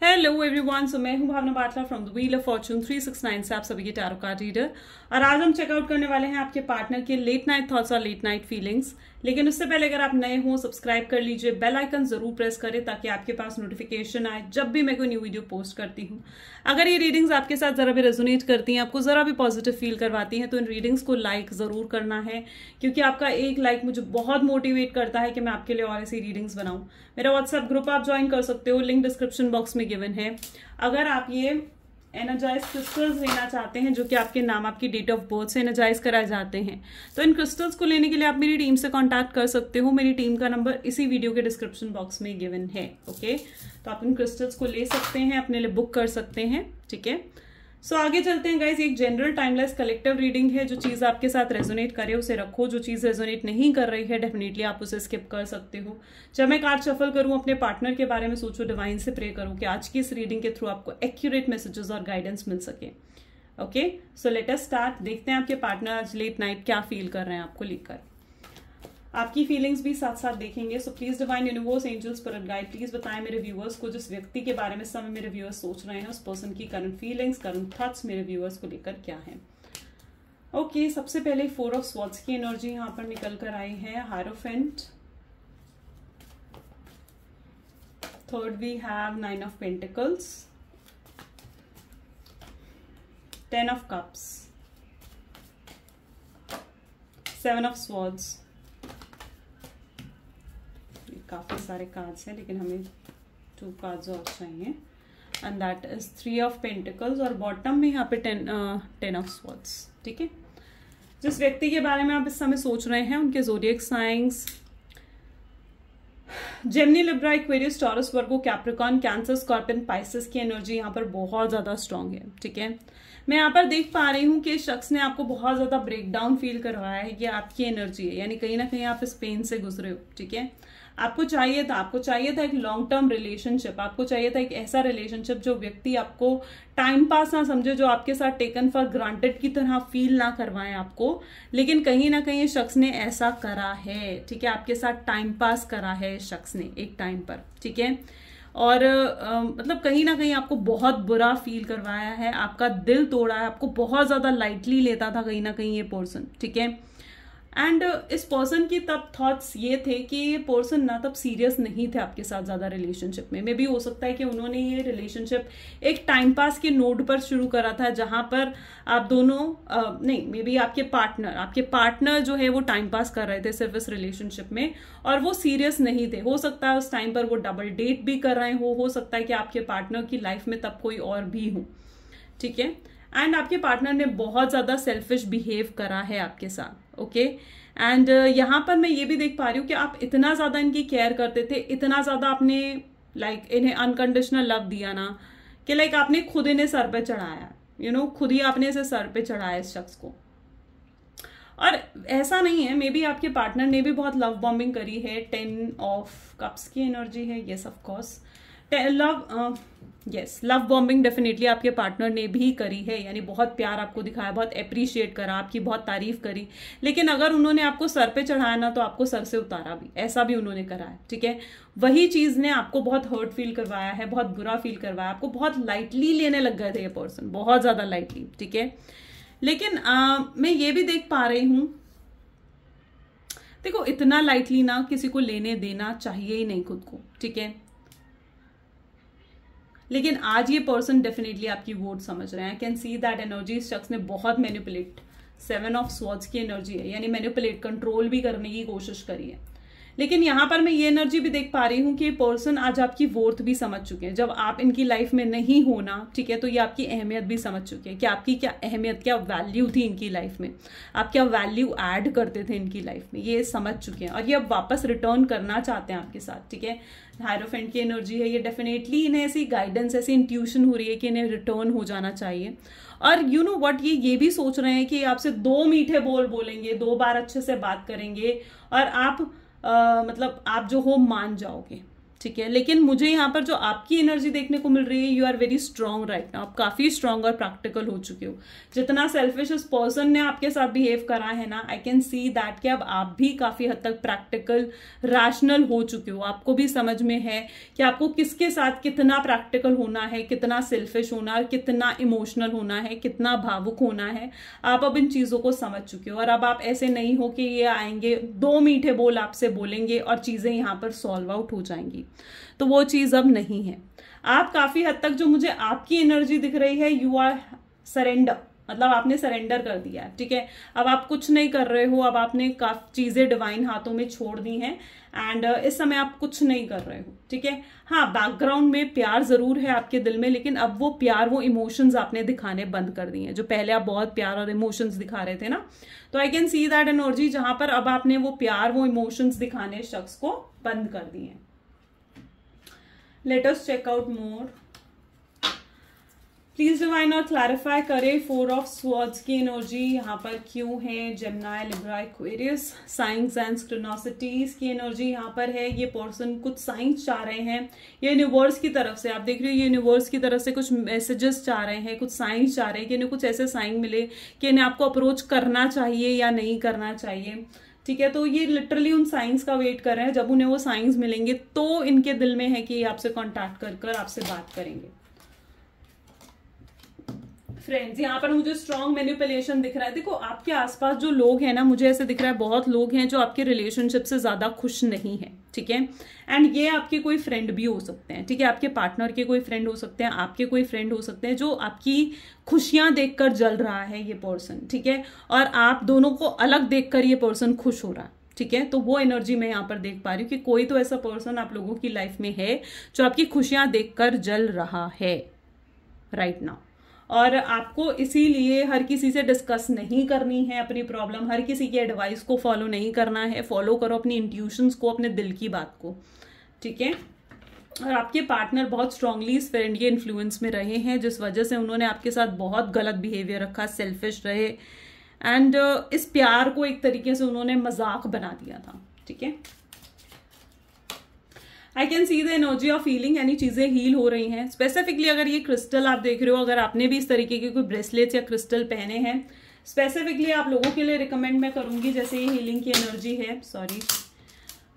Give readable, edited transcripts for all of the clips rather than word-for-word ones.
Hello everyone, so मैं हूं Bhavna Batla from the wheel of fortune 369 से आप सभी के टैरो कार्ड रीडर। और आज हम चेकआउट करने वाले हैं आपके पार्टनर के लेट नाइट थॉट्स और लेट नाइट फीलिंग्स। लेकिन उससे पहले अगर आप नए हो, सब्सक्राइब कर लीजिए, बेल आइकन जरूर प्रेस करें ताकि आपके पास नोटिफिकेशन आए जब भी मैं कोई न्यू वीडियो पोस्ट करती हूँ। अगर ये रीडिंग्स आपके साथ जरा भी रेजोनेट करती हैं, आपको जरा भी पॉजिटिव फील करवाती हैं, तो इन रीडिंग्स को लाइक जरूर करना है, क्योंकि आपका एक लाइक मुझे बहुत मोटिवेट करता है कि मैं आपके लिए और ऐसी रीडिंग्स बनाऊं। मेरा व्हाट्सएप ग्रुप आप ज्वाइन कर सकते हो, लिंक डिस्क्रिप्शन बॉक्स में गिवन है। अगर आप ये एनर्जाइज क्रिस्टल्स लेना चाहते हैं जो कि आपके नाम, आपकी डेट ऑफ बर्थ से एनर्जाइज कराए जाते हैं, तो इन क्रिस्टल्स को लेने के लिए आप मेरी टीम से कांटेक्ट कर सकते हो। मेरी टीम का नंबर इसी वीडियो के डिस्क्रिप्शन बॉक्स में गिवन है। ओके, तो आप इन क्रिस्टल्स को ले सकते हैं, अपने लिए बुक कर सकते हैं। ठीक है, सो आगे चलते हैं गाइज। एक जनरल टाइमलेस कलेक्टिव रीडिंग है। जो चीज आपके साथ रेजोनेट करे उसे रखो, जो चीज रेजोनेट नहीं कर रही है डेफिनेटली आप उसे स्किप कर सकते हो। जब मैं कार्ड शफल करूं, अपने पार्टनर के बारे में सोचो, डिवाइन से प्रे करो कि आज की इस रीडिंग के थ्रू आपको एक्यूरेट मैसेजेस और गाइडेंस मिल सके। Okay, so let us start. देखते हैं आपके पार्टनर आज लेट नाइट क्या फील कर रहे हैं आपको लेकर। आपकी फीलिंग्स भी साथ साथ देखेंगे। So please divine universe, angels, spirit guide, please बताएं मेरे व्यूअर्स को जिस व्यक्ति के बारे में समय मेरे व्यूअर्स सोच रहे हैं, उस पर्सन की करंट फीलिंग्स, करंट थॉट्स मेरे व्यूअर्स को लेकर क्या है। ओके, सबसे पहले 4 ऑफ स्वॉर्ड्स की एनर्जी यहां पर निकल कर आई है। Hierophant, third we have 9 of pentacles, 10 of cups, 7 of swords. काफी सारे कार्ड्स हैं लेकिन हमें 2 कार्ड्स और चाहिए, and that is 3 of pentacles, और बॉटम में यहाँ पे 10 ऑफ स्वॉर्ड्स। ठीक है, जिस व्यक्ति के बारे में आप इस समय सोच रहे हैं उनके zodiac science Gemini, Libra, Aquarius, Taurus, Virgo, Capricorn, Cancer, Scorpion, Pisces की एनर्जी यहाँ पर बहुत ज्यादा स्ट्रांग है। ठीक है, मैं यहाँ पर देख पा रही हूँ कि इस शख्स ने आपको बहुत ज्यादा ब्रेकडाउन फील करवाया है। ये आपकी एनर्जी है, यानी कहीं ना कहीं आप इस पेन से गुजरे हो। ठीक है, आपको चाहिए था एक लॉन्ग टर्म रिलेशनशिप, आपको चाहिए था एक ऐसा रिलेशनशिप जो व्यक्ति आपको टाइम पास ना समझे, जो आपके साथ टेकन फॉर ग्रांटेड की तरह फील ना करवाए आपको, लेकिन कहीं ना कहीं शख्स ने ऐसा करा है। ठीक है, आपके साथ टाइम पास करा है इस शख्स ने एक टाइम पर। ठीक है, और मतलब कहीं ना कहीं आपको बहुत बुरा फील करवाया है, आपका दिल तोड़ा है, आपको बहुत ज्यादा लाइटली लेता था कहीं ना कहीं ये पर्सन। ठीक है, एंड इस पर्सन की तब थॉट्स ये थे कि ये पर्सन ना तब सीरियस नहीं थे आपके साथ ज्यादा रिलेशनशिप में। मे बी हो सकता है कि उन्होंने ये रिलेशनशिप एक टाइम पास के नोड पर शुरू करा था, जहां पर आप दोनों नहीं, मे बी आपके पार्टनर जो है वो टाइम पास कर रहे थे सिर्फ इस रिलेशनशिप में, और वो सीरियस नहीं थे। हो सकता है उस टाइम पर वो डबल डेट भी कर रहे हो सकता है कि आपके पार्टनर की लाइफ में तब कोई और भी हो। ठीक है, एंड आपके पार्टनर ने बहुत ज्यादा सेल्फिश बिहेव करा है आपके साथ। ओके, एंड यहाँ पर मैं ये भी देख पा रही हूँ कि आप इतना ज्यादा इनकी केयर करते थे, इतना ज्यादा आपने इन्हें अनकंडीशनल लव दिया ना, कि आपने खुद इन्हें सर पे चढ़ाया, खुद ही आपने इसे सर पे चढ़ाया इस शख्स को। और ऐसा नहीं है, मे बी आपके पार्टनर ने भी बहुत लव बॉम्बिंग करी है। 10 ऑफ कप्स की एनर्जी है, yes of course love bombing definitely आपके पार्टनर ने भी करी है, यानी बहुत प्यार आपको दिखाया, बहुत अप्रिशिएट करा, आपकी बहुत तारीफ करी। लेकिन अगर उन्होंने आपको सर पे चढ़ाया ना, तो आपको सर से उतारा भी, ऐसा भी उन्होंने करा है। ठीक है, वही चीज ने आपको बहुत हर्ट फील करवाया है, बहुत बुरा फील करवाया, आपको बहुत लाइटली लेने लग गए थे ये पर्सन, बहुत ज्यादा लाइटली। ठीक है, लेकिन मैं ये भी देख पा रही हूं, देखो इतना लाइटली ना किसी को लेने देना चाहिए ही नहीं खुद को। ठीक है, लेकिन आज ये पर्सन डेफिनेटली आपकी वर्ड समझ रहे हैं। आई कैन सी दैट एनर्जी इस शख्स ने बहुत मैनिपुलेट, 7 ऑफ स्वॉर्ड्स की एनर्जी है, यानी मैनिपुलेट, कंट्रोल भी करने की कोशिश करी है। लेकिन यहां पर मैं ये एनर्जी भी देख पा रही हूं कि ये पर्सन आज आपकी वर्थ भी समझ चुके हैं। जब आप इनकी लाइफ में नहीं होना, ठीक है, तो ये आपकी अहमियत भी समझ चुके हैं कि आपकी क्या अहमियत, क्या वैल्यू थी इनकी लाइफ में, आप क्या वैल्यू ऐड करते थे इनकी लाइफ में, ये समझ चुके हैं, और ये अब वापस रिटर्न करना चाहते हैं आपके साथ। ठीक है, हायरोफेंट की एनर्जी है, ये डेफिनेटली इन्हें ऐसी गाइडेंस, ऐसी इंट्यूशन हो रही है कि इन्हें रिटर्न हो जाना चाहिए। और यू नो व्हाट, ये भी सोच रहे हैं कि आपसे 2 मीठे बोल बोलेंगे, 2 बार अच्छे से बात करेंगे, और आप मतलब आप जो हो मान जाओगे। ठीक है। लेकिन मुझे यहाँ पर जो आपकी एनर्जी देखने को मिल रही है, you are very strong right now, आप काफी स्ट्रांग और प्रैक्टिकल हो चुके हो। जितना सेल्फिश इस पर्सन ने आपके साथ बिहेव करा है ना, आई कैन सी दैट कि अब आप भी काफी हद तक प्रैक्टिकल रैशनल हो चुके हो। आपको भी समझ में है कि आपको किसके साथ कितना प्रैक्टिकल होना है, कितना सेल्फिश होना है, कितना इमोशनल होना है, कितना भावुक होना है। आप अब इन चीजों को समझ चुके हो और अब आप ऐसे नहीं हो कि ये आएंगे 2 मीठे बोल आपसे बोलेंगे और चीजें यहाँ पर सॉल्व आउट हो जाएंगी, तो वो चीज अब नहीं है। आप काफी हद तक जो मुझे आपकी एनर्जी दिख रही है, यू आर सरेंडर, मतलब आपने सरेंडर कर दिया है, ठीक है। अब आप कुछ नहीं कर रहे हो, अब आपने काफी चीजें डिवाइन हाथों में छोड़ दी हैं एंड इस समय आप कुछ नहीं कर रहे हो, ठीक है। हाँ, बैकग्राउंड में प्यार जरूर है आपके दिल में, लेकिन अब वो प्यार, वो इमोशंस आपने दिखाने बंद कर दिए हैं। जो पहले आप बहुत प्यार और इमोशंस दिखा रहे थे ना, तो आई कैन सी दैट एनर्जी, जहां पर अब आपने वो प्यार, वो इमोशंस दिखाने शख्स को बंद कर दिए हैं। Let us check out more. Please divine और क्लैरिफाई करे 4 ऑफ स्वॉर्ड्स की एनर्जी यहाँ पर क्यों है। Gemini, Libra, Aquarius, science and स्क्रिनोसिटीज की एनर्जी यहाँ पर है। ये पर्सन कुछ साइंस चाह रहे हैं, ये यूनिवर्स की तरफ से, आप देख रहे हो, ये यूनिवर्स की तरफ से कुछ मैसेजेस चाह रहे हैं, कुछ साइंस चाह रहे हैं कि इन्हें कुछ ऐसे साइन मिले कि इन्हें आपको अप्रोच करना चाहिए या नहीं करना चाहिए, ठीक है। तो ये लिटरली उन साइंस का वेट कर रहे हैं। जब उन्हें वो साइंस मिलेंगे तो इनके दिल में है कि ये आपसे कॉन्टैक्ट कर आपसे बात करेंगे। फ्रेंड्स, यहाँ पर मुझे स्ट्रॉन्ग मैनिपुलेशन दिख रहा है। देखो, आपके आसपास जो लोग हैं ना, मुझे ऐसे दिख रहा है बहुत लोग हैं जो आपके रिलेशनशिप से ज्यादा खुश नहीं है, ठीक है। एंड ये आपके कोई फ्रेंड भी हो सकते हैं, ठीक है। आपके पार्टनर के कोई फ्रेंड हो सकते हैं, आपके कोई फ्रेंड हो सकते हैं जो आपकी खुशियां देखकर जल रहा है ये पर्सन, ठीक है। और आप दोनों को अलग देखकर ये पर्सन खुश हो रहा है, ठीक है। तो वो एनर्जी मैं यहाँ पर देख पा रही हूँ कि कोई तो ऐसा पर्सन आप लोगों की लाइफ में है जो आपकी खुशियां देखकर जल रहा है राइट नाउ। और आपको इसीलिए हर किसी से डिस्कस नहीं करनी है अपनी प्रॉब्लम, हर किसी की एडवाइस को फॉलो नहीं करना है। फॉलो करो अपनी इंट्यूशंस को, अपने दिल की बात को, ठीक है। और आपके पार्टनर बहुत स्ट्रांगली इस फ्रेंड के इन्फ्लुएंस में रहे हैं, जिस वजह से उन्होंने आपके साथ बहुत गलत बिहेवियर रखा, सेल्फिश रहे एंड इस प्यार को एक तरीके से उन्होंने मजाक बना दिया था, ठीक है। आई can see the energy of healing, यानी चीजें हील हो रही हैं। स्पेसिफिकली अगर ये क्रिस्टल आप देख रहे हो, अगर आपने भी इस तरीके के कोई ब्रेसलेट्स या क्रिस्टल पहने हैं, स्पेसिफिकली आप लोगों के लिए रिकमेंड मैं करूंगी, जैसे ये हीलिंग की एनर्जी है, सॉरी,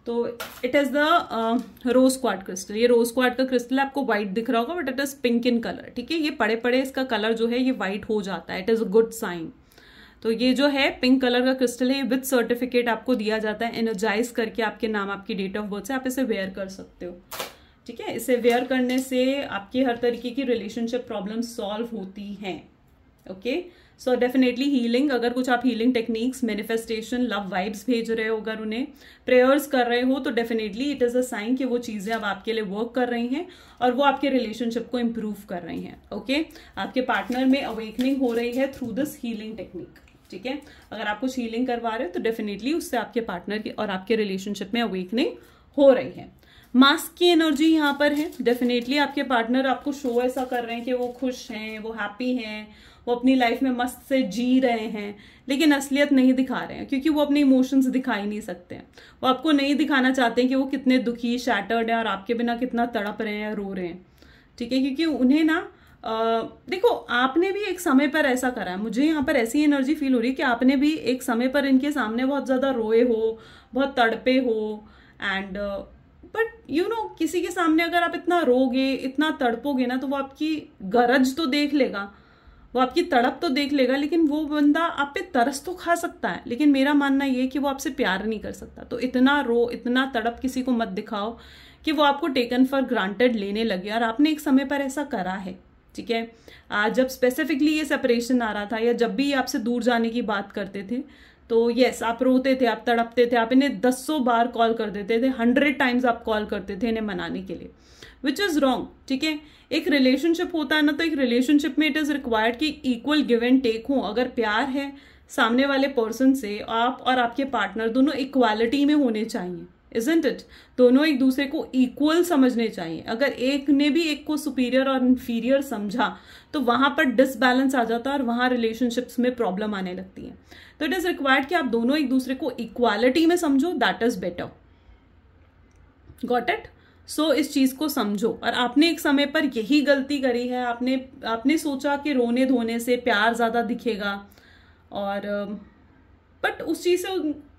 तो it is the rose quartz crystal. ये रोज क्वार्ट्ज का क्रिस्टल आपको व्हाइट दिख रहा होगा, but it is pink in colour, ठीक है। ये पड़े पड़े इसका कलर जो है ये व्हाइट हो जाता है, it is a good sign. तो ये जो है पिंक कलर का क्रिस्टल है, ये विद सर्टिफिकेट आपको दिया जाता है, एनर्जाइज करके आपके नाम, आपकी डेट ऑफ बर्थ से आप इसे वेयर कर सकते हो, ठीक है। इसे वेयर करने से आपकी हर तरीके की रिलेशनशिप प्रॉब्लम सॉल्व होती हैं, ओके। सो डेफिनेटली हीलिंग, अगर कुछ आप healing techniques, manifestation, love vibes भेज रहे हो, अगर उन्हें प्रेयर्स कर रहे हो, तो definitely it is a sign कि वो चीजें अब आपके लिए वर्क कर रही हैं और वो आपके रिलेशनशिप को इंप्रूव कर रही हैं, ओके। आपके पार्टनर में अवेकनिंग हो रही है थ्रू दिस हीलिंग टेक्निक, ठीक है। अगर आप कुछ हीलिंग करवा रहे हो तो डेफिनेटली उससे आपके पार्टनर की और आपके रिलेशनशिप में अवेकनिंग हो रही है। मास्क की एनर्जी यहाँ पर है। डेफिनेटली आपके पार्टनर आपको शो ऐसा कर रहे हैं कि वो खुश हैं, वो हैप्पी हैं, वो अपनी लाइफ में मस्त से जी रहे हैं, लेकिन असलियत नहीं दिखा रहे हैं क्योंकि वो अपने इमोशंस दिखा ही नहीं सकते हैं। वो आपको नहीं दिखाना चाहते हैं कि वो कितने दुखी, शैटर्ड हैं और आपके बिना कितना तड़प रहे हैं या रो रहे हैं, ठीक है। क्योंकि उन्हें ना देखो, आपने भी एक समय पर ऐसा करा है। मुझे यहाँ पर ऐसी एनर्जी फील हो रही है कि आपने भी एक समय पर इनके सामने बहुत ज्यादा रोए हो, बहुत तड़पे हो एंड बट यू नो, किसी के सामने अगर आप इतना रोगे, इतना तड़पोगे ना, तो वो आपकी गरज तो देख लेगा, वो आपकी तड़प तो देख लेगा, लेकिन वो बंदा आप पे तरस तो खा सकता है, लेकिन मेरा मानना ये कि वो आपसे प्यार नहीं कर सकता। तो इतना रो, इतना तड़प किसी को मत दिखाओ कि वो आपको टेकन फॉर ग्रांटेड लेने लगे। और आपने एक समय पर ऐसा करा है, ठीक है। जब स्पेसिफिकली ये सेपरेशन आ रहा था या जब भी ये आपसे दूर जाने की बात करते थे, तो यस, आप रोते थे, आप तड़पते थे, आप इन्हें 100 बार कॉल कर देते थे, 100 टाइम्स आप कॉल करते थे इन्हें मनाने के लिए, विच इज रॉन्ग, ठीक है। एक रिलेशनशिप होता है ना, तो एक रिलेशनशिप में इट इज रिक्वायर्ड कि इक्वल गिव एंड टेक हो। अगर प्यार है सामने वाले पर्सन से, आप और आपके पार्टनर दोनों इक्वालिटी में होने चाहिए, इजंट इट। दोनों एक दूसरे को इक्वल समझने चाहिए। अगर एक ने भी एक को सुपीरियर और इंफीरियर समझा तो वहां पर डिसबैलेंस आ जाता है और वहां रिलेशनशिप्स में प्रॉब्लम आने लगती है। तो इट इज रिक्वायर्ड कि आप दोनों एक दूसरे को इक्वालिटी में समझो, that is better, got it. So इस चीज को समझो। और आपने एक समय पर यही गलती करी है, आपने सोचा कि रोने धोने से प्यार ज्यादा दिखेगा, और बट उस चीज से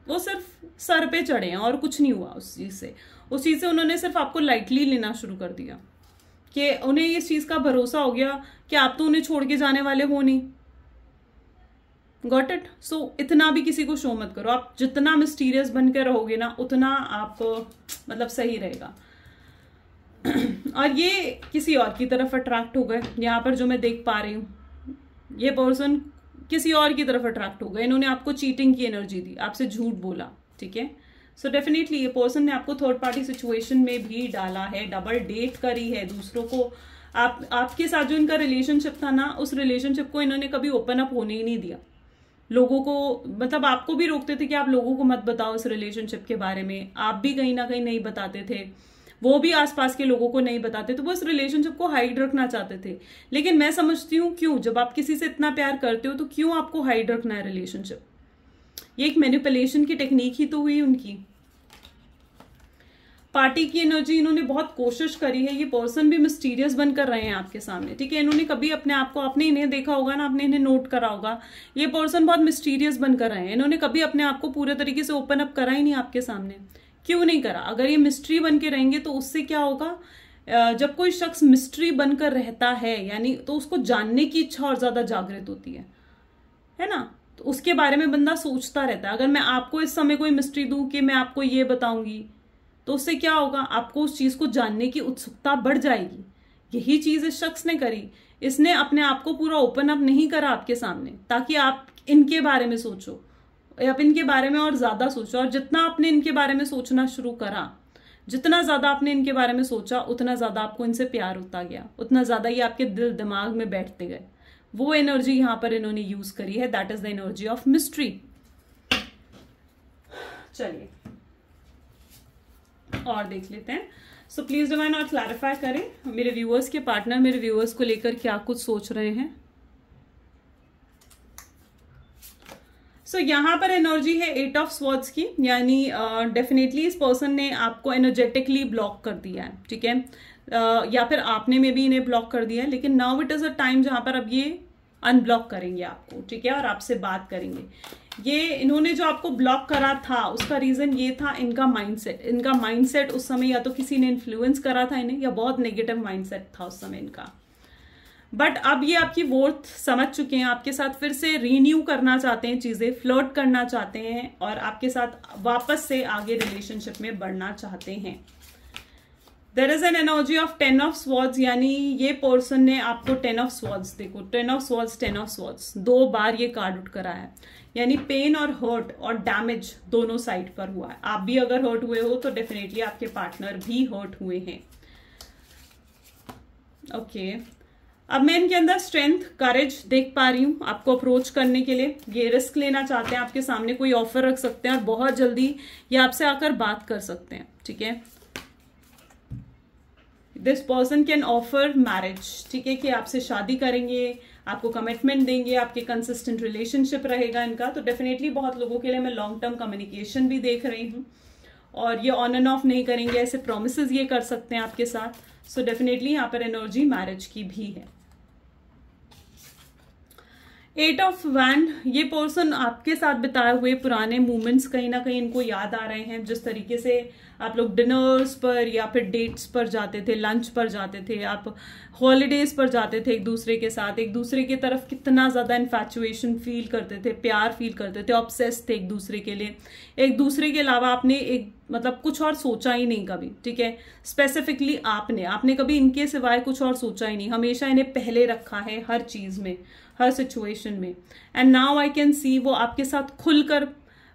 वो सिर्फ सर पे चढ़े हैं और कुछ नहीं हुआ उस चीज से। उस चीज से उन्होंने सिर्फ आपको लाइटली लेना शुरू कर दिया कि उन्हें इस चीज का भरोसा हो गया कि आप तो उन्हें छोड़ के जाने वाले हो नहीं। Got it? सो इतना भी किसी को शो मत करो। आप जितना मिस्टीरियस बन के रहोगे ना, उतना आपको मतलब सही रहेगा। और ये किसी और की तरफ अट्रैक्ट हो गए, यहाँ पर जो मैं देख पा रही हूँ, ये पर्सन किसी और की तरफ अट्रैक्ट हो गए। इन्होंने आपको चीटिंग की एनर्जी दी, आपसे झूठ बोला, ठीक है। सो डेफिनेटली ये पर्सन ने आपको थर्ड पार्टी सिचुएशन में भी डाला है, डबल डेट करी है दूसरों को। आपके साथ जो इनका रिलेशनशिप था ना, उस रिलेशनशिप को इन्होंने कभी ओपन अप होने ही नहीं दिया लोगों को। मतलब आपको भी रोकते थे कि आप लोगों को मत बताओ इस रिलेशनशिप के बारे में, आप भी कहीं ना कहीं नहीं बताते थे, वो भी आसपास के लोगों को नहीं बताते, तो वो इस रिलेशनशिप को हाइड रखना चाहते थे। लेकिन मैं समझती हूँ क्यों, जब आप किसी से इतना प्यार करते हो तो क्यों आपको हाइड रखना है रिलेशनशिप? ये एक मैनिपुलेशन की टेक्निक ही तो हुई उनकी। पार्टी की एनर्जी, इन्होंने बहुत कोशिश करी है। ये पर्सन भी मिस्टीरियस बनकर रहे हैं आपके सामने, ठीक है। इन्होंने कभी अपने आप को, आपने इन्हें देखा होगा ना, आपने इन्हें नोट करा होगा, ये पर्सन बहुत मिस्टीरियस बनकर रहे हैं। इन्होंने कभी अपने आप को पूरे तरीके से ओपन अप करा ही नहीं आपके सामने। क्यों नहीं करा? अगर ये मिस्ट्री बन के रहेंगे तो उससे क्या होगा, जब कोई शख्स मिस्ट्री बनकर रहता है यानी तो उसको जानने की इच्छा और ज्यादा जागृत होती है ना। तो उसके बारे में बंदा सोचता रहता है। अगर मैं आपको इस समय कोई मिस्ट्री दूं कि मैं आपको ये बताऊंगी, तो उससे क्या होगा, आपको उस चीज को जानने की उत्सुकता बढ़ जाएगी। यही चीज इस शख्स ने करी। इसने अपने आप को पूरा ओपन अप नहीं करा आपके सामने, ताकि आप इनके बारे में सोचो, आप इनके बारे में और ज्यादा सोचो। और जितना आपने इनके बारे में सोचना शुरू करा, जितना ज्यादा आपने इनके बारे में सोचा, उतना ज्यादा आपको इनसे प्यार होता गया, उतना ज्यादा ये आपके दिल दिमाग में बैठते गए। वो एनर्जी यहां पर इन्होंने यूज करी है, that is the energy of mystery. चलिए और देख लेते हैं। सो प्लीज डिवाइन और क्लैरिफाई करें मेरे व्यूअर्स के पार्टनर मेरे व्यूअर्स को लेकर क्या कुछ सोच रहे हैं। सो यहाँ पर एनर्जी है 8 ऑफ स्वॉर्ड्स की, यानी डेफिनेटली इस पर्सन ने आपको एनर्जेटिकली ब्लॉक कर दिया है, ठीक है। या फिर आपने में भी इन्हें ब्लॉक कर दिया है, लेकिन now it is a time जहां पर अब ये अनब्लॉक करेंगे आपको, ठीक है, और आपसे बात करेंगे। ये इन्होंने जो आपको ब्लॉक करा था उसका रीजन ये था इनका माइंडसेट। इनका माइंडसेट उस समय या तो किसी ने इन्फ्लुएंस करा था इन्हें, या बहुत नेगेटिव माइंडसेट था उस समय इनका। बट अब ये आपकी वर्थ समझ चुके हैं, आपके साथ फिर से रीन्यू करना चाहते हैं चीजें, फ्लर्ट करना चाहते हैं और आपके साथ वापस से आगे रिलेशनशिप में बढ़ना चाहते हैं। There is an energy of 10 of swords, यानी ये पर्सन ने आपको 10 ऑफ स्वॉर्ड्स, देखो 10 ऑफ स्वॉर्ड्स 10 ऑफ स्वॉर्ड्स 2 बार ये कार्ड उठ कर आया है, यानी पेन और हर्ट और डैमेज दोनों साइड पर हुआ है। आप भी अगर हर्ट हुए हो तो डेफिनेटली आपके पार्टनर भी हर्ट हुए हैं। ओके, अब मैं इनके अंदर स्ट्रेंथ, करेज देख पा रही हूँ आपको अप्रोच करने के लिए। ये रिस्क लेना चाहते हैं, आपके सामने कोई ऑफर रख सकते हैं और बहुत जल्दी ये आपसे आकर बात कर सकते हैं, ठीक है। This person can offer marriage, ठीक है, कि आपसे शादी करेंगे, आपको कमिटमेंट देंगे, आपके कंसिस्टेंट रिलेशनशिप रहेगा इनका। तो डेफिनेटली बहुत लोगों के लिए मैं लॉन्ग टर्म कम्युनिकेशन भी देख रही हूँ, और ये ऑन एंड ऑफ नहीं करेंगे, ऐसे प्रोमिसेस ये कर सकते हैं आपके साथ। सो डेफिनेटली यहाँ पर एनर्जी मैरिज की भी है। 8 ऑफ वैंड, ये पर्सन आपके साथ बिताए हुए पुराने मोमेंट्स कहीं ना कहीं इनको याद आ रहे हैं। जिस तरीके से आप लोग डिनर्स पर या फिर डेट्स पर जाते थे, लंच पर जाते थे, आप हॉलीडेज पर जाते थे एक दूसरे के साथ, एक दूसरे की तरफ कितना ज्यादा इन्फैचुएशन फील करते थे, प्यार फील करते थे, ऑब्सेस्ड थे एक दूसरे के लिए। एक दूसरे के अलावा आपने एक मतलब कुछ और सोचा ही नहीं कभी, ठीक है। स्पेसिफिकली आपने कभी इनके सिवाय कुछ और सोचा ही नहीं, हमेशा इन्हें पहले रखा है हर चीज में, हर सिचुएशन में। एंड नाउ आई कैन सी वो आपके साथ खुलकर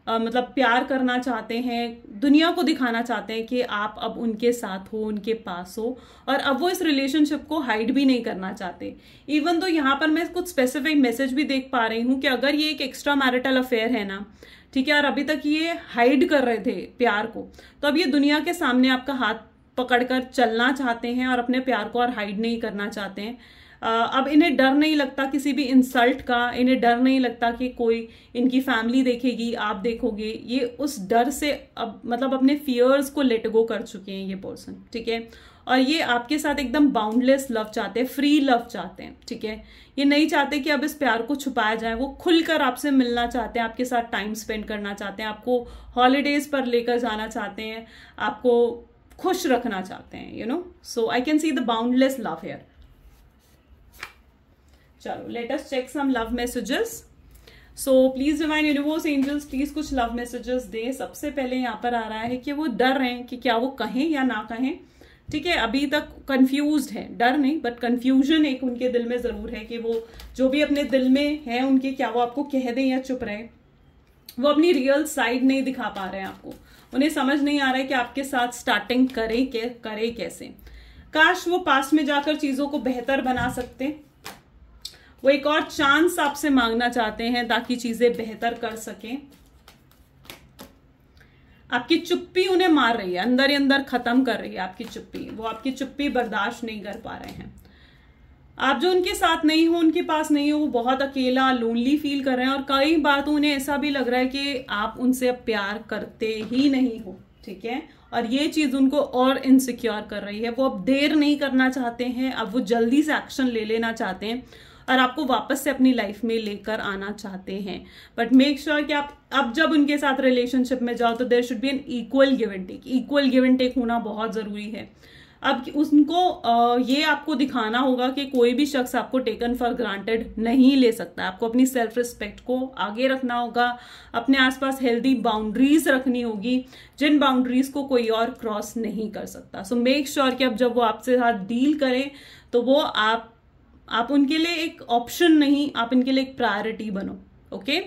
मतलब प्यार करना चाहते हैं, दुनिया को दिखाना चाहते हैं कि आप अब उनके साथ हो, उनके पास हो, और अब वो इस रिलेशनशिप को हाइड भी नहीं करना चाहते। इवन तो यहाँ पर मैं कुछ स्पेसिफिक मैसेज भी देख पा रही हूँ कि अगर ये एक एक्स्ट्रा मैरिटल अफेयर है ना, ठीक है, और अभी तक ये हाइड कर रहे थे प्यार को, तो अब ये दुनिया के सामने आपका हाथ पकड़कर चलना चाहते हैं और अपने प्यार को और हाइड नहीं करना चाहते हैं। अब इन्हें डर नहीं लगता किसी भी इंसल्ट का, इन्हें डर नहीं लगता कि कोई इनकी फैमिली देखेगी, आप देखोगे। ये उस डर से अब मतलब अपने फियर्स को लेट गो कर चुके हैं ये पर्सन, ठीक है। और ये आपके साथ एकदम बाउंडलेस लव चाहते हैं, फ्री लव चाहते हैं, ठीक है। ये नहीं चाहते कि अब इस प्यार को छुपाया जाए, वो खुलकर आपसे मिलना चाहते हैं, आपके साथ टाइम स्पेंड करना चाहते हैं, आपको हॉलीडेज पर लेकर जाना चाहते हैं, आपको खुश रखना चाहते हैं, you know. So I can see the boundless love here. चलो let us check some love messages. So please divine universe angels please कुछ लव मैसेजेस दे। सबसे पहले यहाँ पर आ रहा है कि वो डर रहे हैं कि क्या वो कहें या ना कहें, ठीक है। अभी तक कंफ्यूज्ड है, डर नहीं बट कंफ्यूजन एक उनके दिल में जरूर है कि वो जो भी अपने दिल में है उनके, क्या वो आपको कह दें या चुप रहे। वो अपनी रियल साइड नहीं दिखा पा रहे हैं आपको, उन्हें समझ नहीं आ रहा है कि आपके साथ स्टार्टिंग करे कैसे। काश वो पास में जाकर चीजों को बेहतर बना सकते। वो एक और चांस आपसे मांगना चाहते हैं ताकि चीजें बेहतर कर सकें। आपकी चुप्पी उन्हें मार रही है, अंदर ही अंदर खत्म कर रही है आपकी चुप्पी। वो आपकी चुप्पी बर्दाश्त नहीं कर पा रहे हैं। आप जो उनके साथ नहीं हो, उनके पास नहीं हो, वो बहुत अकेला लोनली फील कर रहे हैं। और कई बार तो उन्हें ऐसा भी लग रहा है कि आप उनसे अब प्यार करते ही नहीं हो, ठीक है। और ये चीज उनको और इनसिक्योर कर रही है। वो अब देर नहीं करना चाहते हैं, अब वो जल्दी से एक्शन ले लेना चाहते हैं और आपको वापस से अपनी लाइफ में लेकर आना चाहते हैं। बट मेक श्योर कि आप अब जब उनके साथ रिलेशनशिप में जाओ तो there should be an equal give and take. Equal give and take होना बहुत जरूरी है। अब उनको ये आपको दिखाना होगा कि कोई भी शख्स आपको टेकन फॉर ग्रांटेड नहीं ले सकता। आपको अपनी सेल्फ रिस्पेक्ट को आगे रखना होगा, अपने आसपास हेल्दी बाउंड्रीज रखनी होगी, जिन बाउंड्रीज को कोई और क्रॉस नहीं कर सकता। सो मेक श्योर कि अब जब वो आपसे साथ डील करें तो वो आप उनके लिए एक ऑप्शन नहीं, आप इनके लिए एक प्रायोरिटी बनो। Okay,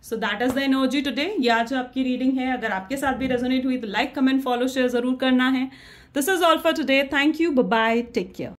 so that is the energy today. ये आज आपकी रीडिंग है। अगर आपके साथ भी रेजोनेट हुई तो लाइक, कमेंट, फॉलो, शेयर जरूर करना है। This is all for today. Thank you, bye bye, take care.